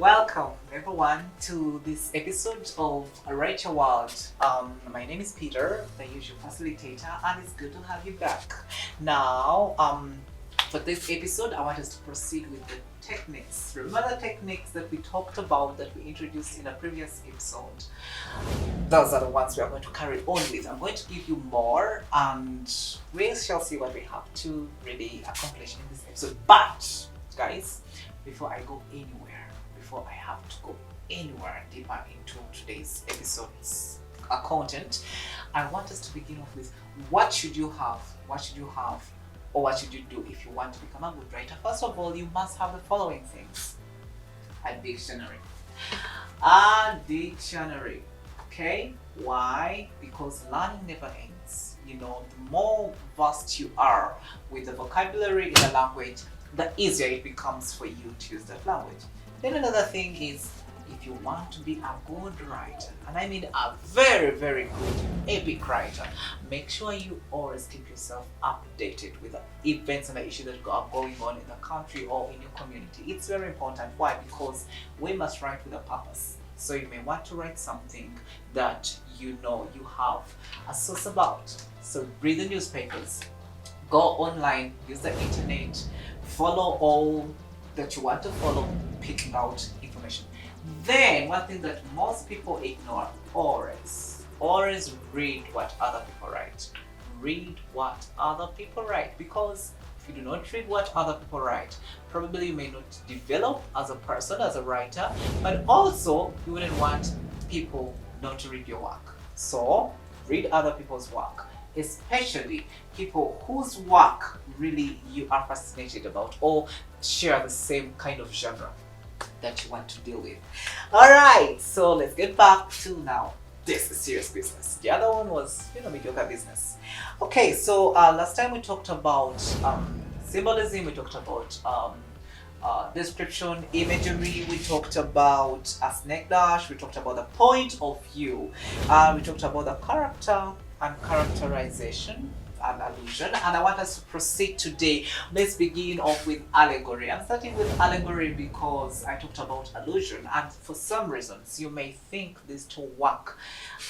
Welcome everyone to this episode of Write Your World. My name is Peter, the usual facilitator, and it's good to have you back. Now, for this episode, I want us to proceed with the techniques. Remember the techniques that we talked about, that we introduced in a previous episode? Those are the ones we are going to carry on with. I'm going to give you more, and we shall see what we have to really accomplish in this episode. But, guys, before I go anywhere, before I have to go anywhere deeper into today's episode's content, I want us to begin off with what should you have? Or what should you do if you want to become a good writer? First of all, you must have the following things: a dictionary. A dictionary. Okay? Why? Because learning never ends. You know, the more versed you are with the vocabulary in a language, the easier it becomes for you to use that language. Then another thing is, if you want to be a good writer, and I mean a very, very good epic writer, make sure you always keep yourself updated with the events and the issues that are going on in the country or in your community. It's very important. Why? Because we must write with a purpose. So you may want to write something that you know you have a source about. So read the newspapers, go online, use the internet, follow all that you want to follow, picking out information. Then one thing that most people ignore, always read what other people write. Read what other people write, because if you do not read what other people write, probably you may not develop as a person, as a writer, but also you wouldn't want people not to read your work. So read other people's work, especially people whose work really you are fascinated about or share the same kind of genre that you want to deal with. Alright, so let's get back to now. This is serious business. The other one was, mediocre business. Okay, so last time we talked about symbolism, we talked about description, imagery, we talked about a snake dash, we talked about the point of view, we talked about the character and characterization and allusion, and I want us to proceed today. Let's begin off with allegory. I'm starting with allegory because I talked about allusion, and for some reasons you may think these two work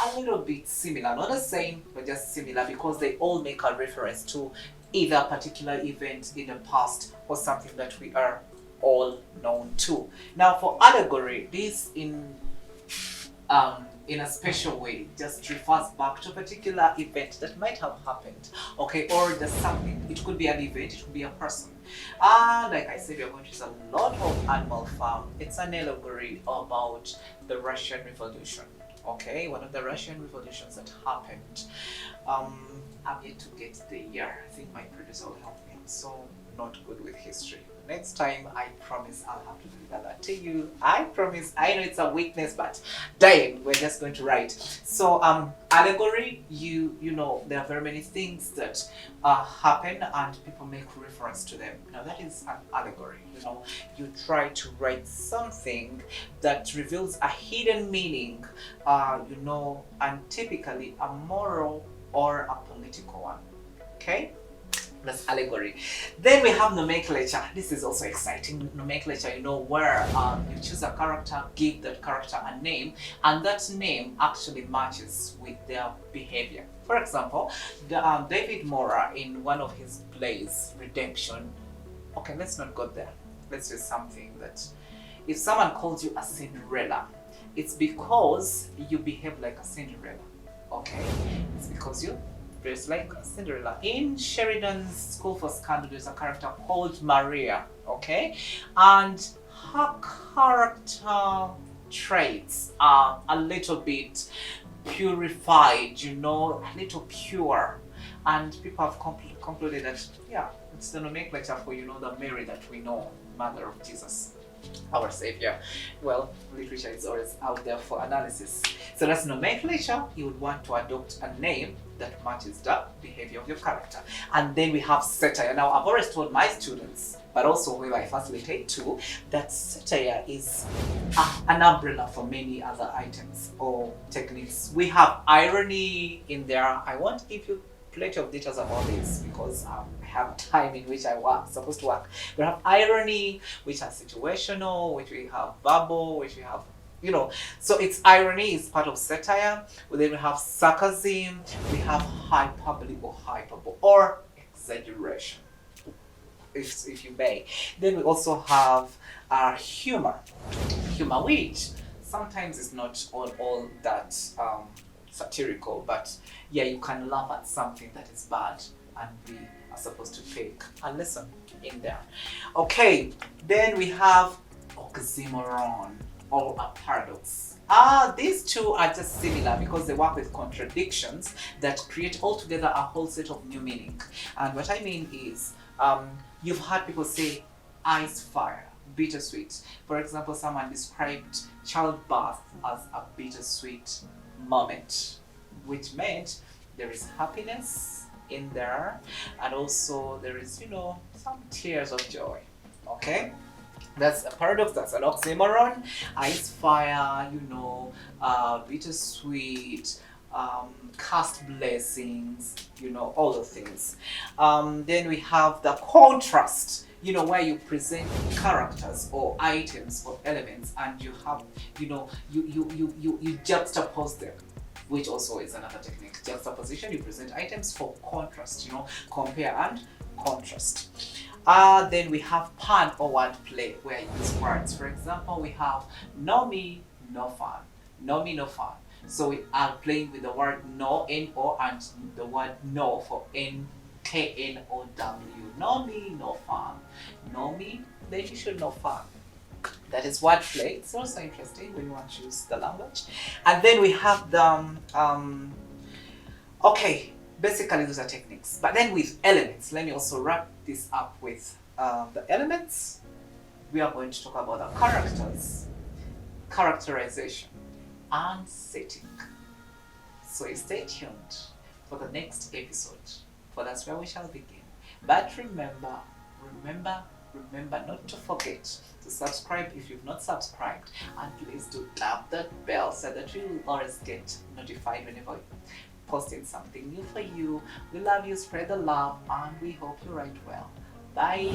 a little bit similar, not the same but just similar, because they all make a reference to either a particular event in the past or something that we are all known to. Now for allegory, this in a special way just refers back to a particular event that might have happened, okay, or just something. It could be an event, it could be a person. Like I said, we are going to use a lot of animal farm. It's an allegory about the Russian Revolution, okay, one of the Russian revolutions that happened. I'm yet to get the year. I think my producer will help me. I'm so not good with history. Next time, I promise I'll have to deliver that to you. I promise. I know it's a weakness, but dang, we're just going to write. So allegory, you know, there are very many things that happen and people make reference to them. Now that is an allegory. You know, you try to write something that reveals a hidden meaning, and typically a moral or a political one. Okay? That's allegory. Then we have nomenclature. This is also exciting. Nomenclature, where you choose a character, give that character a name, and that name actually matches with their behavior. For example, David Mora, in one of his plays, Redemption. Okay, let's not go there. Let's do something that if someone calls you a Cinderella, it's because you behave like a Cinderella. Okay? It's because you dressed like Cinderella. In Sheridan's School for Scandal, there's a character called Maria, okay? And her character traits are a little bit purified, a little pure. And people have concluded that, it's the nomenclature for, the Mary that we know, Mother of Jesus, our Savior. Well, literature is always out there for analysis. So that's nomenclature. You would want to adopt a name that matches the behavior of your character. And then we have satire. Now, I've always told my students, but also where I facilitate too, that satire is an umbrella for many other items or techniques. We have irony in there. I won't give you plenty of details about this because I have time in which I work, supposed to work. We have irony, which are situational, which we have verbal, which we have, so it's irony is part of satire. Then we have sarcasm, we have hyperbole or hyperbole or exaggeration, if you may. Then we also have humor, which sometimes is not all that satirical, but yeah, you can laugh at something that is bad and we are supposed to take a lesson in there. Okay, then we have oxymoron or a paradox. These two are just similar because they work with contradictions that create altogether a whole set of new meaning. And what I mean is, you've heard people say ice fire, bittersweet. For example, someone described childbirth as a bittersweet moment, which meant there is happiness in there and also there is, some tears of joy. Okay? That's a paradox, that's an oxymoron. Ice fire, bittersweet, cast blessings, all the things. Then we have the contrast, where you present characters or items or elements and you have, you juxtapose them, which also is another technique. Juxtaposition, you present items for contrast, compare and contrast. Then we have pun or wordplay, where you use words. For example, we have no me, no fun. No me, no fun. So we are playing with the word no, N-O, and the word no for N-K-N-O-W. No me, no fun. No me, then you should know fun. That is wordplay. It's also interesting when you want to use the language. And then we have the, basically those are techniques. But then with elements, let me also wrap this up with the elements. We are going to talk about the characters, characterization, and setting. So stay tuned for the next episode, for that's where we shall begin. But remember not to forget to subscribe if you've not subscribed, and please do tap that bell so that you will always get notified whenever we're posting something new for you. We love you, spread the love, and we hope you write well. Bye.